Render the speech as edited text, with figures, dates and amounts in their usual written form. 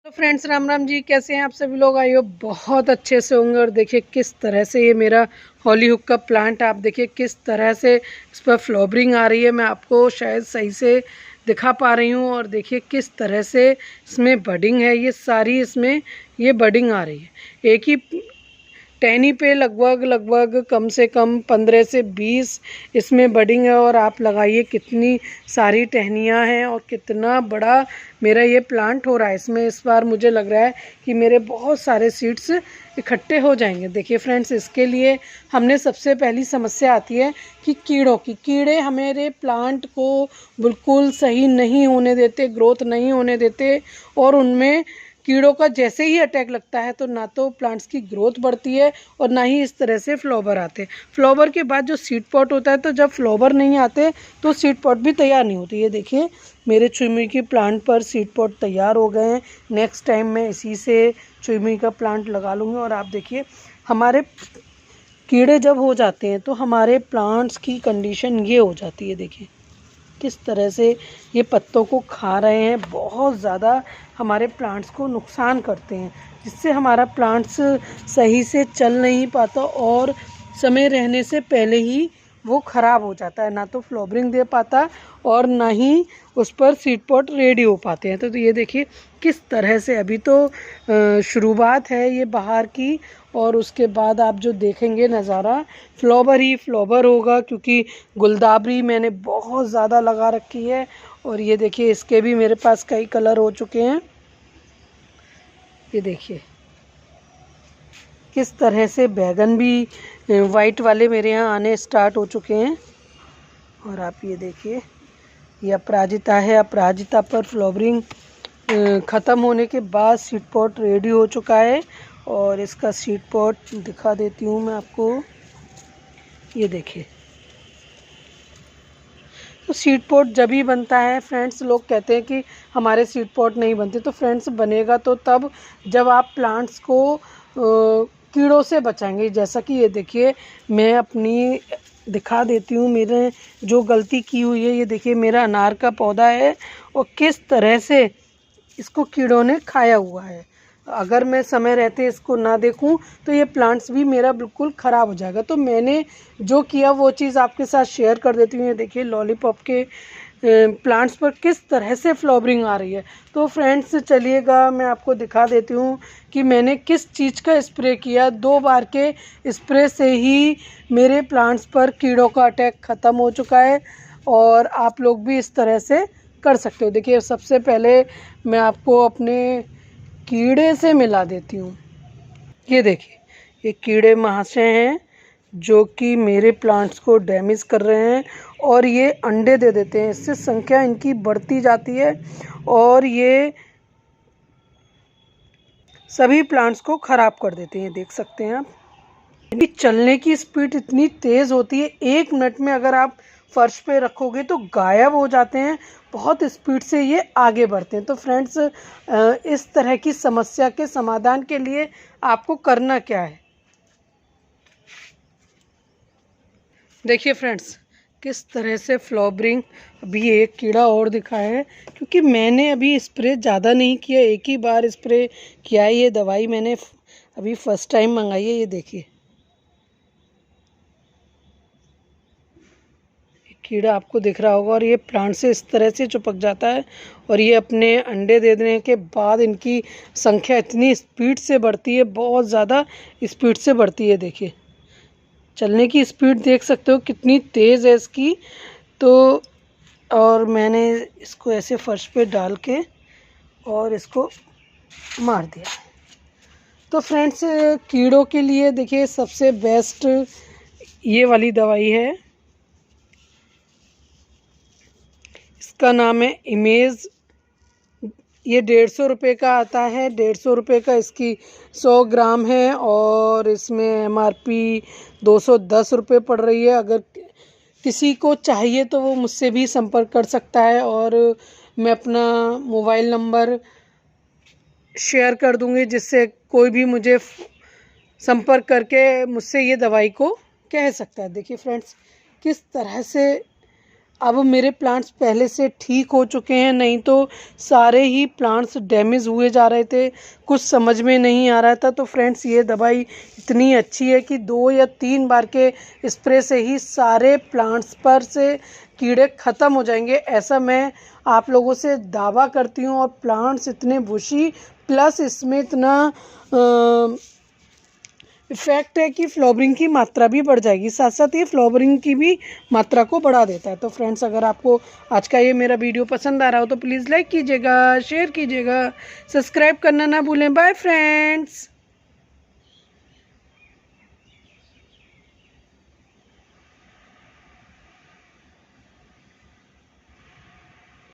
तो फ्रेंड्स राम राम जी, कैसे हैं आप सभी लोग। आई होप बहुत अच्छे से होंगे। और देखिए किस तरह से ये मेरा हॉली हुक का प्लांट, आप देखिए किस तरह से इस पर फ्लावरिंग आ रही है। मैं आपको शायद सही से दिखा पा रही हूँ। और देखिए किस तरह से इसमें बडिंग है, ये सारी इसमें ये बडिंग आ रही है। एक ही टहनी पे लगभग कम से कम 15 से 20 इसमें बडिंग है। और आप लगाइए कितनी सारी टहनियाँ हैं और कितना बड़ा मेरा ये प्लांट हो रहा है। इसमें इस बार मुझे लग रहा है कि मेरे बहुत सारे सीड्स इकट्ठे हो जाएंगे। देखिए फ्रेंड्स, इसके लिए हमने सबसे पहली समस्या आती है कि कीड़ों की। कीड़े हमारे प्लांट को बिल्कुल सही नहीं होने देते, ग्रोथ नहीं होने देते। और उनमें कीड़ों का जैसे ही अटैक लगता है तो ना तो प्लांट्स की ग्रोथ बढ़ती है और ना ही इस तरह से फ्लावर आते। फ्लावर के बाद जो सीड पॉट होता है, तो जब फ्लावर नहीं आते तो सीड पॉट भी तैयार नहीं होती। ये देखिए मेरे चुईमुई की प्लांट पर सीड पॉट तैयार हो गए हैं। नेक्स्ट टाइम मैं इसी से चुईमुई का प्लांट लगा लूँगी। और आप देखिए हमारे कीड़े जब हो जाते हैं तो हमारे प्लांट्स की कंडीशन ये हो जाती है। देखिए किस तरह से ये पत्तों को खा रहे हैं, बहुत ज़्यादा हमारे प्लांट्स को नुकसान करते हैं, जिससे हमारा प्लांट्स सही से चल नहीं पाता और समय रहने से पहले ही वो ख़राब हो जाता है। ना तो फ्लावरिंग दे पाता और ना ही उस पर सीड पॉट रेडी हो पाते हैं। तो ये देखिए किस तरह से अभी तो शुरुआत है ये बाहर की। और उसके बाद आप जो देखेंगे नज़ारा, फ्लावर ही फ्लावर होगा, क्योंकि गुलदाबरी मैंने बहुत ज़्यादा लगा रखी है। और ये देखिए इसके भी मेरे पास कई कलर हो चुके हैं। ये देखिए किस तरह से बैगन भी वाइट वाले मेरे यहाँ आने स्टार्ट हो चुके हैं। और आप ये देखिए ये अपराजिता है। अपराजिता पर फ्लावरिंग ख़त्म होने के बाद सीड पॉट रेडी हो चुका है। और इसका सीड पॉट दिखा देती हूँ मैं आपको। ये देखिए, तो सीड पॉट जब ही बनता है फ्रेंड्स, लोग कहते हैं कि हमारे सीड पॉट नहीं बनते। तो फ्रेंड्स बनेगा तो तब जब आप प्लांट्स को कीड़ों से बचाएंगे। जैसा कि ये देखिए मैं अपनी दिखा देती हूँ मेरे जो गलती की हुई है। ये देखिए मेरा अनार का पौधा है और किस तरह से इसको कीड़ों ने खाया हुआ है। अगर मैं समय रहते इसको ना देखूं तो ये प्लांट्स भी मेरा बिल्कुल ख़राब हो जाएगा। तो मैंने जो किया वो चीज़ आपके साथ शेयर कर देती हूँ। ये देखिए लॉलीपॉप के प्लांट्स पर किस तरह से फ्लावरिंग आ रही है। तो फ्रेंड्स चलिएगा मैं आपको दिखा देती हूँ कि मैंने किस चीज़ का स्प्रे किया। 2 बार के स्प्रे से ही मेरे प्लांट्स पर कीड़ों का अटैक ख़त्म हो चुका है। और आप लोग भी इस तरह से कर सकते हो। देखिए सबसे पहले मैं आपको अपने कीड़े से मिला देती हूँ। ये देखिए ये कीड़े महाशय हैं जो कि मेरे प्लांट्स को डैमेज कर रहे हैं और ये अंडे दे देते हैं। इससे संख्या इनकी बढ़ती जाती है और ये सभी प्लांट्स को ख़राब कर देते हैं। देख सकते हैं आप, इनकी चलने की स्पीड इतनी तेज़ होती है, 1 मिनट में अगर आप फर्श पे रखोगे तो गायब हो जाते हैं। बहुत स्पीड से ये आगे बढ़ते हैं। तो फ्रेंड्स इस तरह की समस्या के समाधान के लिए आपको करना क्या है, देखिए फ्रेंड्स किस तरह से फ्लावरिंग। अभी एक कीड़ा और दिखा है, क्योंकि मैंने अभी स्प्रे ज़्यादा नहीं किया, एक ही बार स्प्रे किया है। ये दवाई मैंने अभी फर्स्ट टाइम मंगाई है। ये देखिए कीड़ा आपको दिख रहा होगा और ये प्लांट से इस तरह से चिपक जाता है। और ये अपने अंडे दे देने के बाद इनकी संख्या इतनी स्पीड से बढ़ती है, बहुत ज़्यादा स्पीड से बढ़ती है। देखिए चलने की स्पीड देख सकते हो कितनी तेज़ है इसकी। तो और मैंने इसको ऐसे फर्श पे डाल के और इसको मार दिया। तो फ्रेंड्स कीड़ों के लिए देखिए सबसे बेस्ट ये वाली दवाई है। इसका नाम है इमेज। ये 150 रुपये का आता है। 150 रुपये का इसकी 100 ग्राम है और इसमें MRP 210 रुपये पड़ रही है। अगर किसी को चाहिए तो वो मुझसे भी संपर्क कर सकता है और मैं अपना मोबाइल नंबर शेयर कर दूंगी, जिससे कोई भी मुझे संपर्क करके मुझसे ये दवाई को कह सकता है। देखिए फ्रेंड्स किस तरह से अब मेरे प्लांट्स पहले से ठीक हो चुके हैं, नहीं तो सारे ही प्लांट्स डैमेज हुए जा रहे थे, कुछ समझ में नहीं आ रहा था। तो फ्रेंड्स ये दवाई इतनी अच्छी है कि 2 या 3 बार के स्प्रे से ही सारे प्लांट्स पर से कीड़े ख़त्म हो जाएंगे, ऐसा मैं आप लोगों से दावा करती हूँ। और प्लांट्स इतने बुशी, प्लस इसमें इतना इफेक्ट है कि फ्लावरिंग की मात्रा भी बढ़ जाएगी, साथ साथ ये फ्लावरिंग की भी मात्रा को बढ़ा देता है। तो फ्रेंड्स अगर आपको आज का ये मेरा वीडियो पसंद आ रहा हो तो प्लीज़ लाइक कीजिएगा, शेयर कीजिएगा, सब्सक्राइब करना ना भूलें। Bye friends.